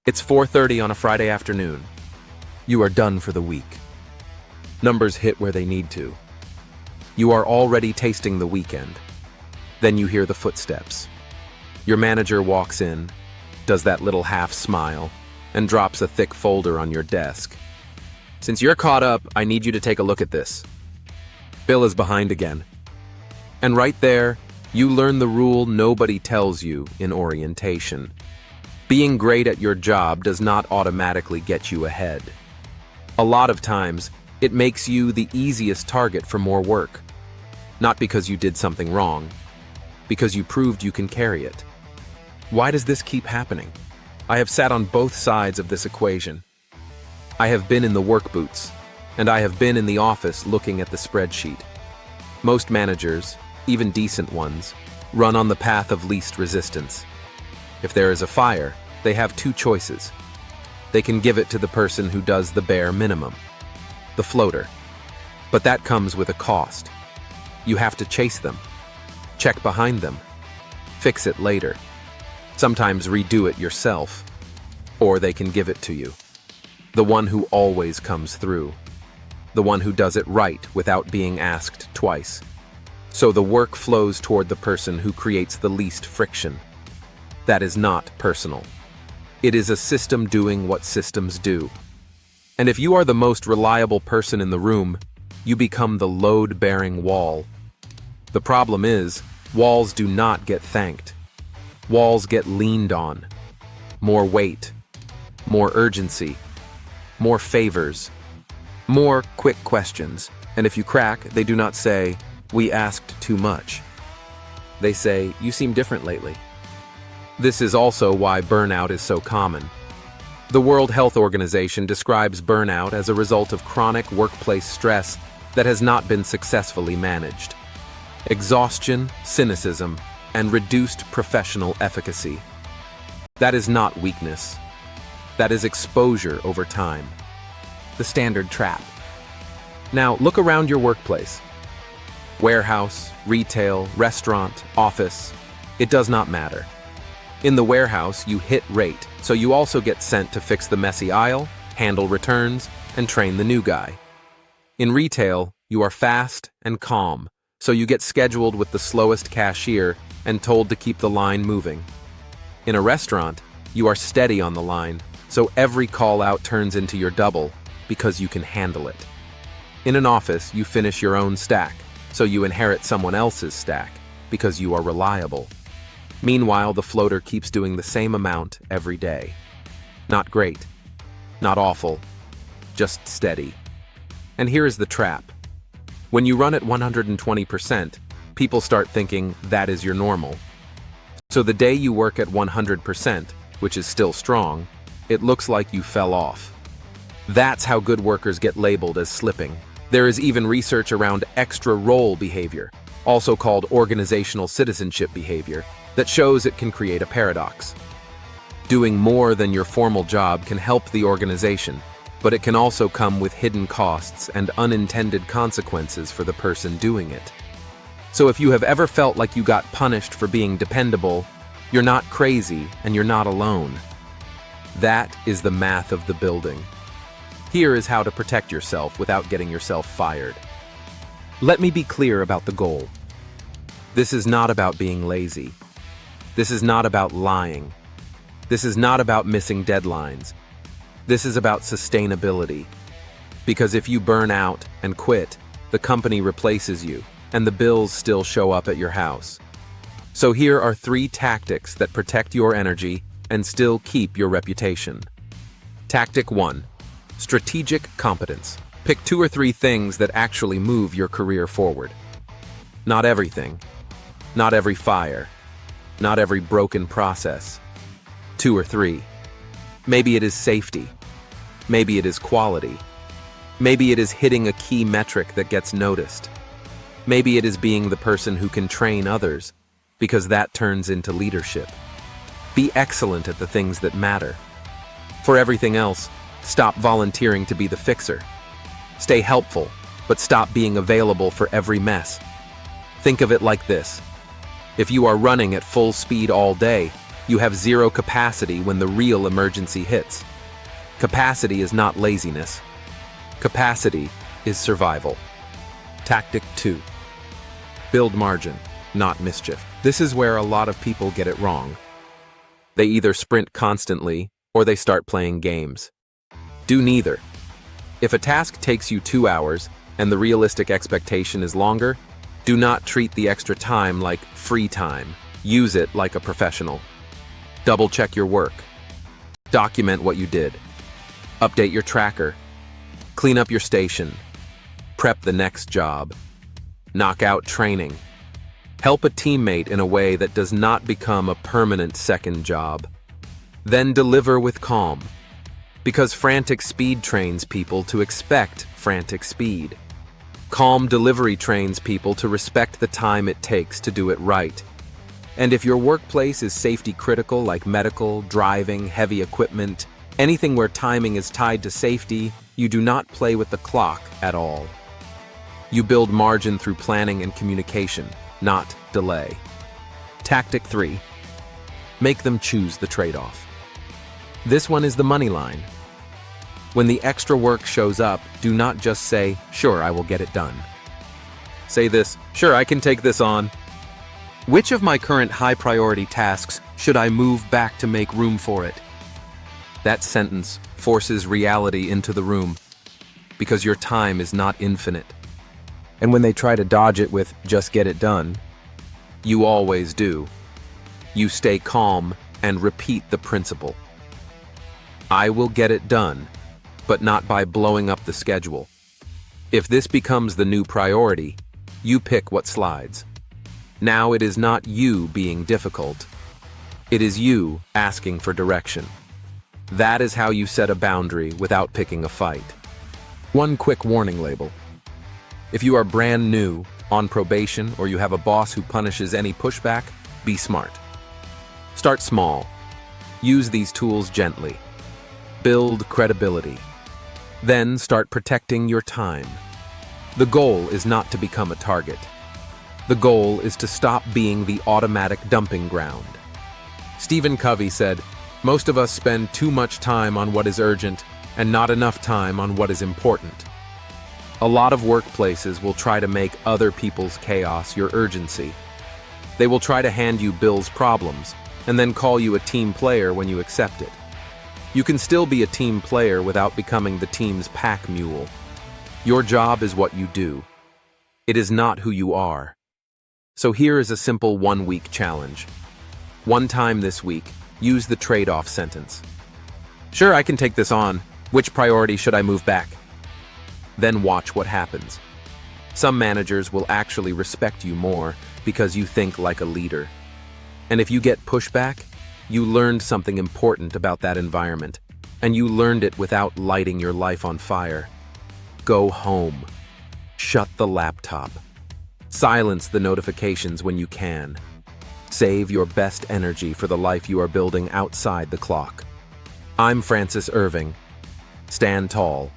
It's 4:30 on a Friday afternoon. You are done for the week. Numbers hit where they need to. You are already tasting the weekend. Then you hear the footsteps. Your manager walks in, does that little half smile, and drops a thick folder on your desk. Since you're caught up, I need you to take a look at this. Bill is behind again. And right there, you learn the rule nobody tells you in orientation. Being great at your job does not automatically get you ahead. A lot of times, it makes you the easiest target for more work. Not because you did something wrong, because you proved you can carry it. Why does this keep happening? I have sat on both sides of this equation. I have been in the work boots, and I have been in the office looking at the spreadsheet. Most managers, even decent ones, run on the path of least resistance. If there is a fire, they have two choices. They can give it to the person who does the bare minimum, the floater. But that comes with a cost. You have to chase them, check behind them, fix it later, sometimes redo it yourself, or they can give it to you. The one who always comes through, the one who does it right without being asked twice. So the work flows toward the person who creates the least friction. That is not personal. It is a system doing what systems do. And if you are the most reliable person in the room, you become the load-bearing wall. The problem is, walls do not get thanked. Walls get leaned on. More weight, more urgency, more favors, more quick questions. And if you crack, they do not say, "We asked too much." They say, "You seem different lately." This is also why burnout is so common. The World Health Organization describes burnout as a result of chronic workplace stress that has not been successfully managed. Exhaustion, cynicism, and reduced professional efficacy. That is not weakness. That is exposure over time. The standard trap. Now, look around your workplace. Warehouse, retail, restaurant, office. It does not matter. In the warehouse, you hit rate, so you also get sent to fix the messy aisle, handle returns, and train the new guy. In retail, you are fast and calm, so you get scheduled with the slowest cashier and told to keep the line moving. In a restaurant, you are steady on the line, so every call out turns into your double because you can handle it. In an office, you finish your own stack, so you inherit someone else's stack because you are reliable. Meanwhile, the floater keeps doing the same amount every day. Not great, not awful, just steady. And here is the trap. When you run at 120%, people start thinking that is your normal. So the day you work at 100%, which is still strong, it looks like you fell off. That's how good workers get labeled as slipping. There is even research around extra role behavior, also called organizational citizenship behavior, that shows it can create a paradox. Doing more than your formal job can help the organization, but it can also come with hidden costs and unintended consequences for the person doing it. So if you have ever felt like you got punished for being dependable, you're not crazy and you're not alone. That is the math of the building. Here is how to protect yourself without getting yourself fired. Let me be clear about the goal. This is not about being lazy. This is not about lying. This is not about missing deadlines. This is about sustainability. Because if you burn out and quit, the company replaces you, and the bills still show up at your house. So here are 3 tactics that protect your energy and still keep your reputation. Tactic 1. Strategic competence. Pick 2 or 3 things that actually move your career forward. Not everything. Not every fire. Not every broken process. 2 or 3. Maybe it is safety. Maybe it is quality. Maybe it is hitting a key metric that gets noticed. Maybe it is being the person who can train others, because that turns into leadership. Be excellent at the things that matter. For everything else, stop volunteering to be the fixer. Stay helpful, but stop being available for every mess. Think of it like this. If you are running at full speed all day, You have zero capacity when the real emergency hits. Capacity is not laziness. Capacity is survival. Tactic 2. Build margin, not mischief. This is where a lot of people get it wrong. They either sprint constantly or they start playing games. Do neither. If a task takes you 2 hours and the realistic expectation is longer, do not treat the extra time like free time. Use it like a professional. Double-check your work. Document what you did. Update your tracker. Clean up your station. Prep the next job. Knock out training. Help a teammate in a way that does not become a permanent second job. Then deliver with calm. Because frantic speed trains people to expect frantic speed. Calm delivery trains people to respect the time it takes to do it right. And if your workplace is safety critical like medical, driving, heavy equipment, anything where timing is tied to safety, you do not play with the clock at all. You build margin through planning and communication, not delay. Tactic 3. Make them choose the trade-off. This one is the money line. When the extra work shows up, do not just say, "Sure, I will get it done." Say this, "Sure, I can take this on. Which of my current high-priority tasks should I move back to make room for it?" That sentence forces reality into the room, because your time is not infinite. And when they try to dodge it with "just get it done," you always do. You stay calm and repeat the principle. I will get it done, but not by blowing up the schedule. If this becomes the new priority, you pick what slides. Now it is not you being difficult. It is you asking for direction. That is how you set a boundary without picking a fight. One quick warning label. If you are brand new, on probation, or you have a boss who punishes any pushback, be smart. Start small. Use these tools gently. Build credibility. Then start protecting your time. The goal is not to become a target. The goal is to stop being the automatic dumping ground. Stephen Covey said, "Most of us spend too much time on what is urgent and not enough time on what is important." A lot of workplaces will try to make other people's chaos your urgency. They will try to hand you Bill's problems and then call you a team player when you accept it. You can still be a team player without becoming the team's pack mule. Your job is what you do. It is not who you are. So here is a simple 1-week challenge. One time this week, use the trade-off sentence. "Sure, I can take this on. Which priority should I move back?" Then watch what happens. Some managers will actually respect you more because you think like a leader. And if you get pushback, you learned something important about that environment, and you learned it without lighting your life on fire. Go home. Shut the laptop. Silence the notifications when you can. Save your best energy for the life you are building outside the clock. I'm Francis Irving. Stand tall.